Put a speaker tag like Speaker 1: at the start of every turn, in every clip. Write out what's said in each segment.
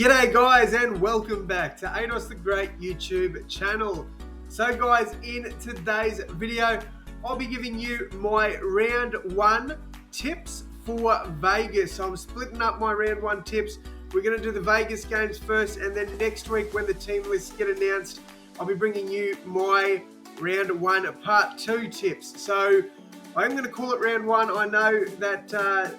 Speaker 1: G'day guys and welcome back to Ados the Great YouTube channel. So guys, in today's video, I'll be giving you my round one tips for Vegas. So I'm splitting up my round one tips. We're going to do the Vegas games first, and then next week when the team lists get announced, I'll be bringing you my round one part two tips. So I'm going to call it round one. I know that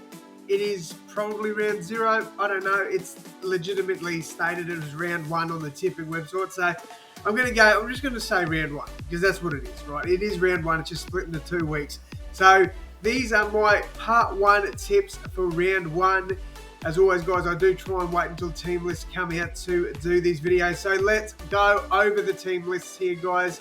Speaker 1: it is probably round zero. I don't know. It's legitimately stated as round one on the tipping website. So I'm just going to say round one because that's what it is, right? It is round one. It's just split into 2 weeks. So these are my part one tips for round one. As always, guys, I do try and wait until team lists come out to do these videos. So let's go over the team lists here, guys.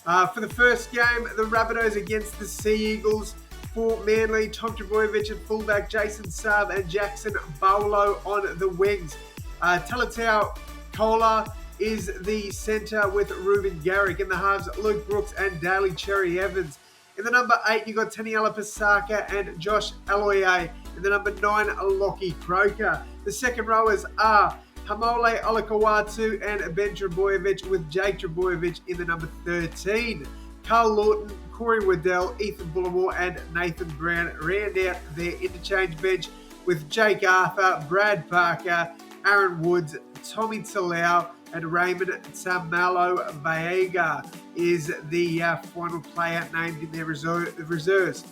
Speaker 1: For the first game, the Rabbitohs against the Sea Eagles. For Manly, Tom Trbojevic at fullback, Jason Saab and Jackson Bowlo on the wings. Talatau Kola is the centre with Ruben Garrick. In the halves, Luke Brooks and Daly Cherry Evans. In the number 8, you got Taniela Pasaka and Josh Aloiai. In the number 9, Lockie Croker. The second rowers are Hamole Olakawatu and Ben Trbojevic, with Jake Trbojevic in the number 13. Carl Lawton, Corey Waddell, Ethan Bullimore and Nathan Brown round out their interchange bench, with Jake Arthur, Brad Parker, Aaron Woods, Tommy Talau and Raymond Tamalo Vega is the final player named in their reserves.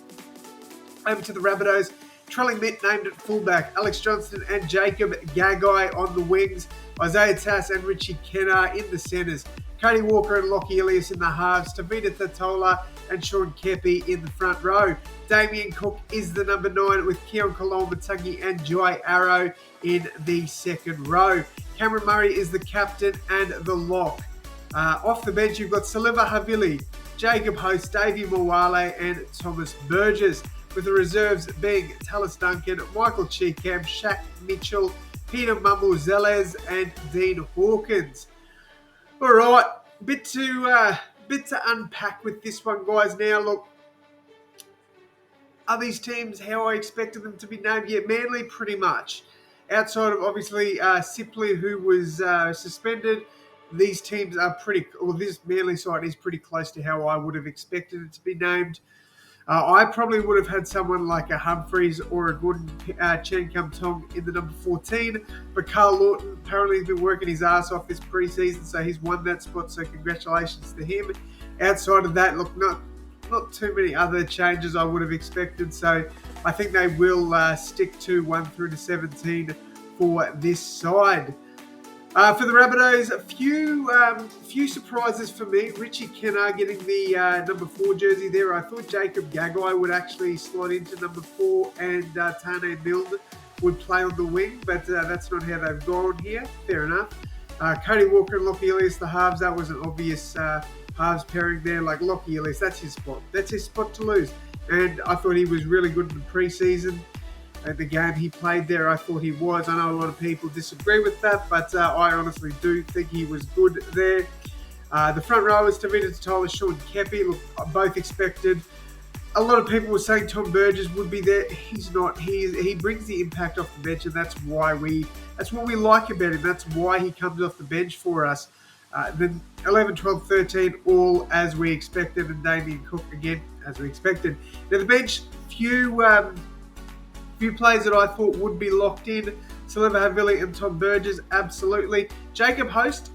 Speaker 1: Over to the Rabbitohs, Trelling Mitt named at fullback, Alex Johnston and Jacob Gagai on the wings, Isaiah Tass and Richie Kennar in the centres, Cody Walker and Lockie Ilias in the halves, Tavita Tatola and Sean Kepi in the front row. Damien Cook is the number 9, with Keon Kalolmatangi and Joy Arrow in the second row. Cameron Murray is the captain and the lock. Off the bench, you've got Saliva Havili, Jacob Host, Davey Mawale and Thomas Burgess, with the reserves being Tallis Duncan, Michael Cheekham, Shaq Mitchell, Peter Mamuzeles and Dean Hawkins. All right, bit to unpack with this one, guys. Now, look, are these teams how I expected them to be named? Yeah, Manly pretty much. Outside of, obviously, Sipley, who was suspended, these teams are this Manly side is pretty close to how I would have expected it to be named. I probably would have had someone like a Humphreys or a Gordon Chen Kum Tong in the number 14, but Carl Lawton apparently has been working his ass off this preseason, so he's won that spot, so congratulations to him. Outside of that, look, not too many other changes I would have expected, so I think they will stick to 1 through to 17 for this side. For the Rabbitohs, a few surprises for me. Richie Kennar getting the number 4 jersey there. I thought Jacob Gagai would actually slot into number 4 and Tane Milne would play on the wing, but that's not how they've gone here. Fair enough. Cody Walker and Lockie Ilias, the halves. That was an obvious halves pairing there. Like Lockie Ilias, that's his spot. That's his spot to lose. And I thought he was really good in the preseason. The game he played there, I thought he was. I know a lot of people disagree with that, but I honestly do think he was good there. The front rowers, Tavita Tatola, Sean Kepi, look, both expected. A lot of people were saying Tom Burgess would be there. He's not. He brings the impact off the bench, and that's what we like about him. That's why he comes off the bench for us. Then 11, 12, 13, all as we expected, and Damien Cook again as we expected. Now the bench, few players that I thought would be locked in. Saliva Havili and Tom Burgess, absolutely. Jacob Host,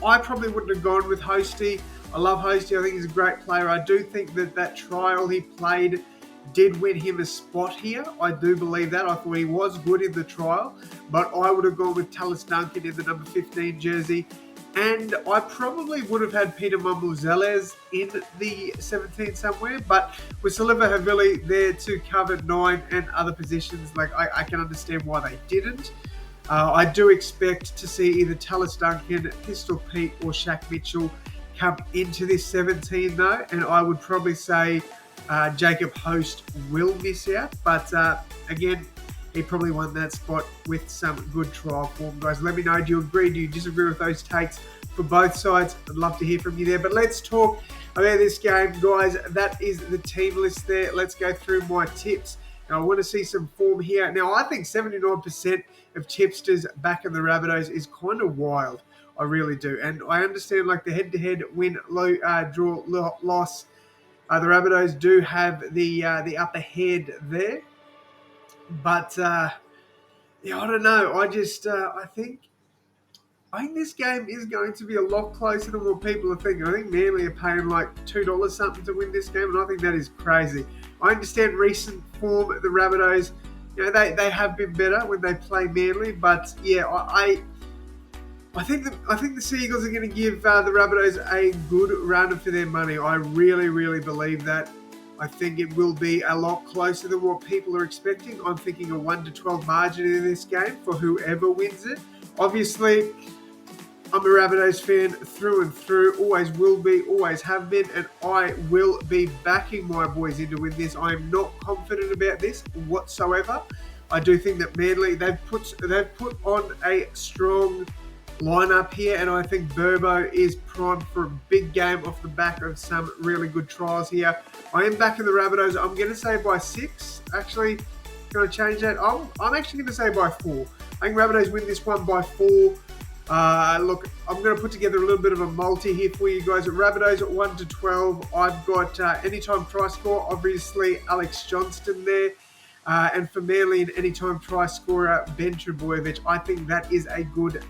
Speaker 1: I probably wouldn't have gone with Hosty. I love Hosty. I think he's a great player. I do think that trial he played did win him a spot here. I do believe that. I thought he was good in the trial, but I would have gone with Tallis Duncan in the number 15 jersey. And I probably would have had Peter Mamuzeles in the 17 somewhere, but with Saliva Havili there to cover 9 and other positions, like I can understand why they didn't. I do expect to see either Tallis Duncan, Pistol Pete, or Shaq Mitchell come into this 17 though, and I would probably say Jacob Host will miss out, but again, he probably won that spot with some good trial form, guys. Let me know, do you agree, do you disagree with those takes for both sides? I'd love to hear from you there. But let's talk about this game, guys. That is the team list there. Let's go through my tips. Now, I want to see some form here. Now, I think 79% of tipsters back in the Rabbitohs is kind of wild. I really do. And I understand like the head-to-head win, draw, loss. The Rabbitohs do have the upper head there. But, yeah, I don't know. I think this game is going to be a lot closer than what people are thinking. I think Manly are paying like $2 something to win this game, and I think that is crazy. I understand recent form, the Rabbitohs, they have been better when they play Manly, but yeah, I think the Seagulls are going to give the Rabbitohs a good run for their money. I really, really believe that. I think it will be a lot closer than what people are expecting. I'm thinking a 1-12 margin in this game for whoever wins it. Obviously, I'm a Rabbitohs fan through and through, always will be, always have been, and I will be backing my boys in to win this. I am not confident about this whatsoever. I do think that Manly, they've put on a strong lineup here, and I think Burbo is primed for a big game off the back of some really good trials here. I am backing the Rabbitohs. I'm going to say by 6. Actually, going to change that. I'm actually going to say by 4. I think Rabbitohs win this one by 4. Look, I'm going to put together a little bit of a multi here for you guys. Rabbitohs at 1-12. I've got anytime try score, obviously Alex Johnston there. And for Manly, an anytime try scorer, Ben Trbojevic. I think that is a good,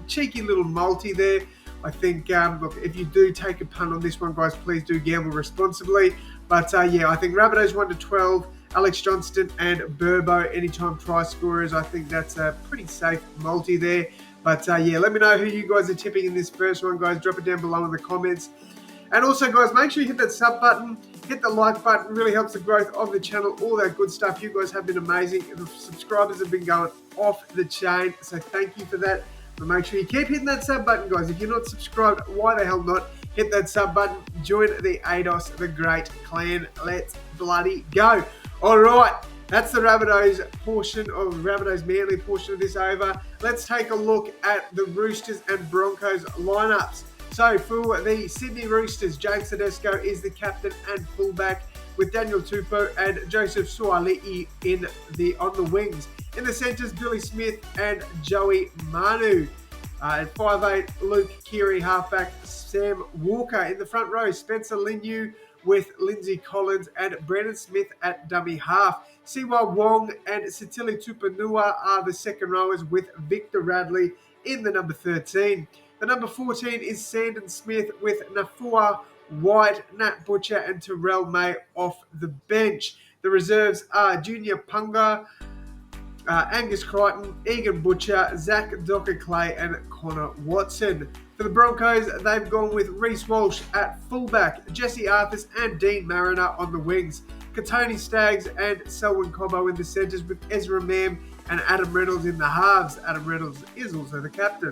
Speaker 1: cheeky little multi there. I think, look, if you do take a punt on this one, guys, please do gamble responsibly. But yeah, I think Rabbitohs 1-12. Alex Johnston and Burbo, anytime try scorers. I think that's a pretty safe multi there. But yeah, let me know who you guys are tipping in this first one, guys. Drop it down below in the comments. And also, guys, make sure you hit that sub button, hit the like button. It really helps the growth of the channel, all that good stuff. You guys have been amazing. The subscribers have been going off the chain, so thank you for that. But make sure you keep hitting that sub button, guys. If you're not subscribed, why the hell not? Hit that sub button. Join the ADOS, the Great Clan. Let's bloody go. All right, that's the Rabbitohs portion of Rabbitohs Manly portion of this over. Let's take a look at the Roosters and Broncos lineups. So for the Sydney Roosters, James Tedesco is the captain and fullback, with Daniel Tupou and Joseph Suaalii on the wings. In the centres, Billy Smith and Joey Manu. At 5'8", Luke Keary, halfback, Sam Walker. In the front row, Spencer Leniu with Lindsay Collins and Brandon Smith at dummy half. Siwa Wong and Sitili Tupanua are the second rowers, with Victor Radley in the number 13. The number 14 is Sandon Smith with Nafua White, Nat Butcher and Terrell May off the bench. The reserves are Junior Punga, Angus Crichton, Egan Butcher, Zach Docker-Clay and Connor Watson. For the Broncos, they've gone with Reece Walsh at fullback, Jesse Arthurs and Dean Mariner on the wings, Katoni Staggs and Selwyn Cobbo in the centres, with Ezra Mam and Adam Reynolds in the halves. Adam Reynolds is also the captain.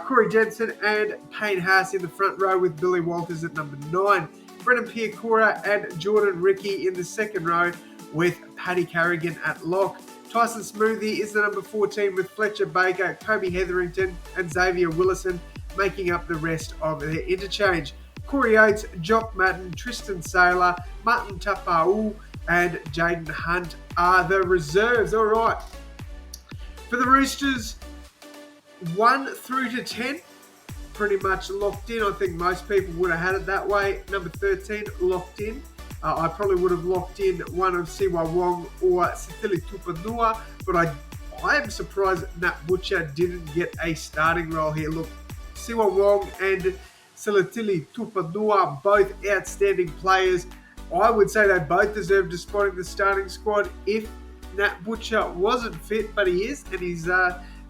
Speaker 1: Corey Jensen and Payne Haas in the front row, with Billy Walters at number 9. Brendan Piakura and Jordan Ricky in the second row, with Paddy Carrigan at lock. Tyson Smoothie is the number 14, with Fletcher Baker, Kobe Hetherington and Xavier Willison making up the rest of their interchange. Corey Oates, Jock Madden, Tristan Saylor, Martin Tapau and Jaden Hunt are the reserves. All right. For the Roosters, 1 through to 10, pretty much locked in. I think most people would have had it that way. Number 13, locked in. I probably would have locked in one of Siwa Wong or Sitili Tupanua, but I am surprised Nat Butcher didn't get a starting role here. Look, Siwa Wong and Sitili Tupanua, both outstanding players. I would say they both deserve a spot in the starting squad if Nat Butcher wasn't fit, but he is, and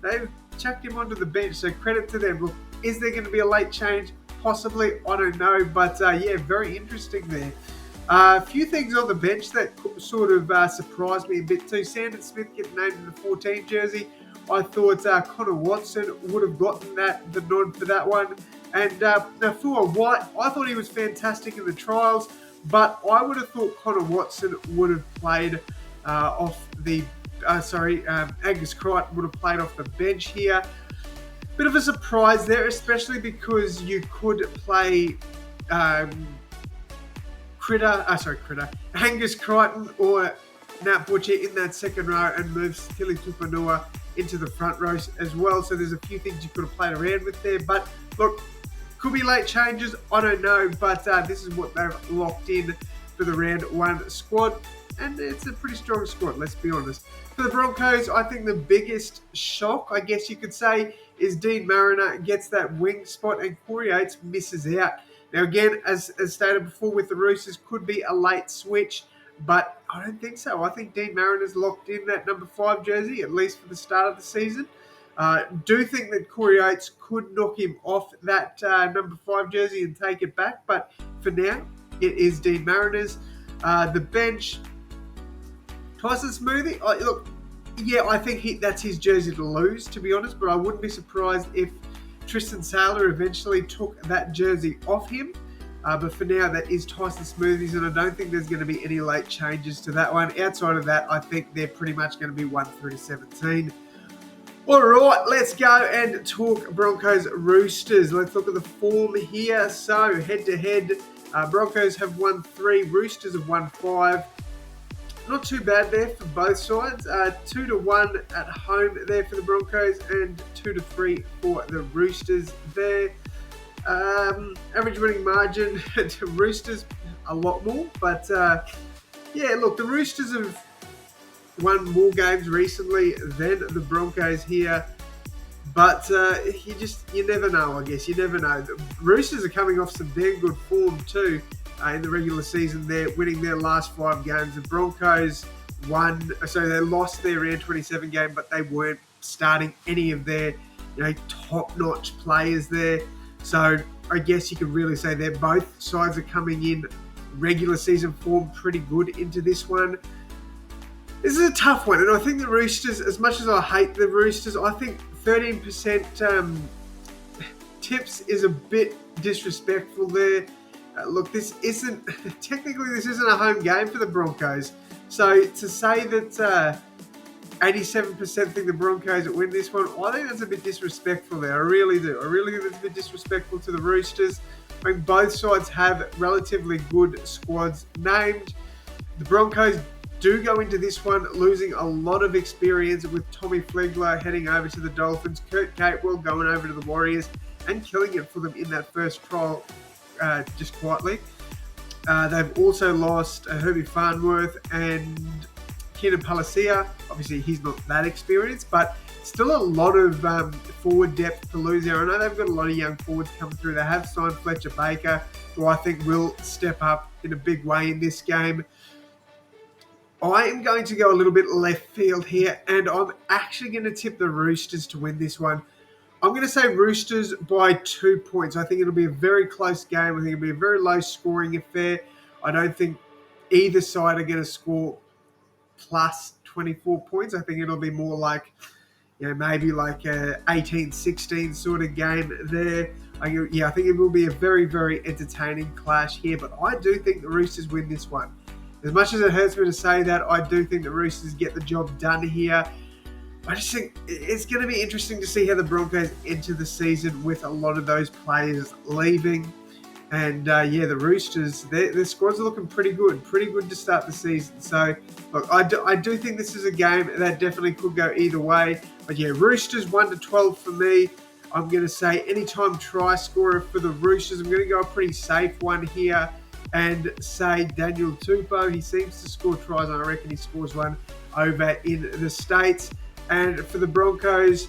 Speaker 1: they've chucked him onto the bench, so credit to them. Look, is there going to be a late change? Possibly, I don't know, but yeah, very interesting there. A few things on the bench that sort of surprised me a bit too. Sandon Smith getting named in the 14 jersey. I thought Connor Watson would have gotten the nod for that one. And Nafua White, I thought he was fantastic in the trials, but I would have thought Connor Watson would have played Angus Crichton would have played off the bench here. Bit of a surprise there, especially because you could play Angus Crichton or Nat Butcher in that second row and moves Tili Tupanua into the front row as well. So there's a few things you could have played around with there. But look, could be late changes, I don't know. But this is what they've locked in for the round one squad. And it's a pretty strong squad, let's be honest. For the Broncos, I think the biggest shock, I guess you could say, is Dean Mariner gets that wing spot and Corey Oates misses out. Now, again, as stated before with the Roosters, could be a late switch, but I don't think so. I think Dean Mariner's locked in that number 5 jersey, at least for the start of the season. Do think that Corey Oates could knock him off that number 5 jersey and take it back, but for now, it is Dean Mariner's. The bench, Tyson Smoothy, look, yeah, I think that's his jersey to lose, to be honest, but I wouldn't be surprised if Tristan Sailor eventually took that jersey off him. But for now, that is Tyson Smoothies, and I don't think there's going to be any late changes to that one. Outside of that, I think they're pretty much going to be 1 through to 17. All right, let's go and talk Broncos Roosters. Let's look at the form here. So, head-to-head, Broncos have won 3, Roosters have won 5. Not too bad there for both sides. 2-1 at home there for the Broncos and 2-3 for the Roosters there. Average winning margin to Roosters a lot more, but yeah, look, the Roosters have won more games recently than the Broncos here, but you never know. I guess you never know. The Roosters are coming off some damn good form too. In the regular season, they're winning their last 5 games. The Broncos they lost their round 27 game, but they weren't starting any of their top-notch players there. So I guess you could really say that both sides are coming in regular season form pretty good into this one. This is a tough one, and I think the Roosters, as much as I hate the Roosters, I think 13% tips is a bit disrespectful there. Look, this isn't a home game for the Broncos. So to say that 87% think the Broncos will win this one, I think that's a bit disrespectful there. I really do. I really think that's a bit disrespectful to the Roosters. I think both sides have relatively good squads named. The Broncos do go into this one losing a lot of experience with Tommy Flegler heading over to the Dolphins, Kurt Capewell going over to the Warriors and killing it for them in that first trial just quietly. They've also lost Herbie Farnworth and Keenan Palacia. Obviously, he's not that experienced, but still a lot of forward depth to lose there. I know they've got a lot of young forwards coming through. They have signed Fletcher Baker, who I think will step up in a big way in this game. I am going to go a little bit left field here, and I'm actually going to tip the Roosters to win this one. I'm going to say Roosters by 2 points. I think it'll be a very close game. I think it'll be a very low-scoring affair. I don't think either side are going to score plus 24 points. I think it'll be more like, maybe like a 18-16 sort of game there. I think it will be a very, very entertaining clash here. But I do think the Roosters win this one. As much as it hurts me to say that, I do think the Roosters get the job done here. I just think it's going to be interesting to see how the Broncos enter the season with a lot of those players leaving. And the Roosters, their squads are looking pretty good to start the season. So, look, I do think this is a game that definitely could go either way. But yeah, Roosters 1-12 for me. I'm going to say anytime try scorer for the Roosters. I'm going to go a pretty safe one here and say Daniel Tupou. He seems to score tries, and I reckon he scores one over in the States. And for the Broncos,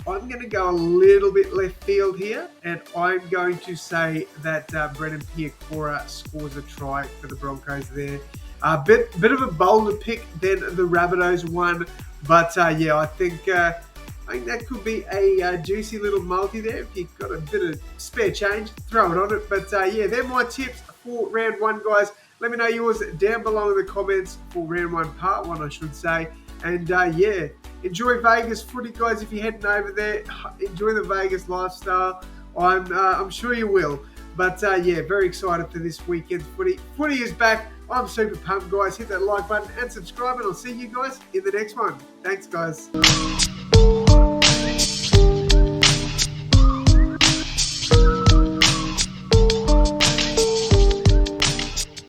Speaker 1: I'm going to go a little bit left field here, and I'm going to say that Brendan Piakura scores a try for the Broncos there. A bit of a bolder pick than the Rabbitohs one, but I think that could be a juicy little multi there. If you've got a bit of spare change, throw it on it. But they're my tips for round one, guys. Let me know yours down below in the comments for round one, part one, I should say. And enjoy Vegas footy, guys. If you're heading over there, enjoy the Vegas lifestyle. I'm sure you will. But very excited for this weekend's footy. Footy is back. I'm super pumped, guys. Hit that like button and subscribe, and I'll see you guys in the next one. Thanks, guys.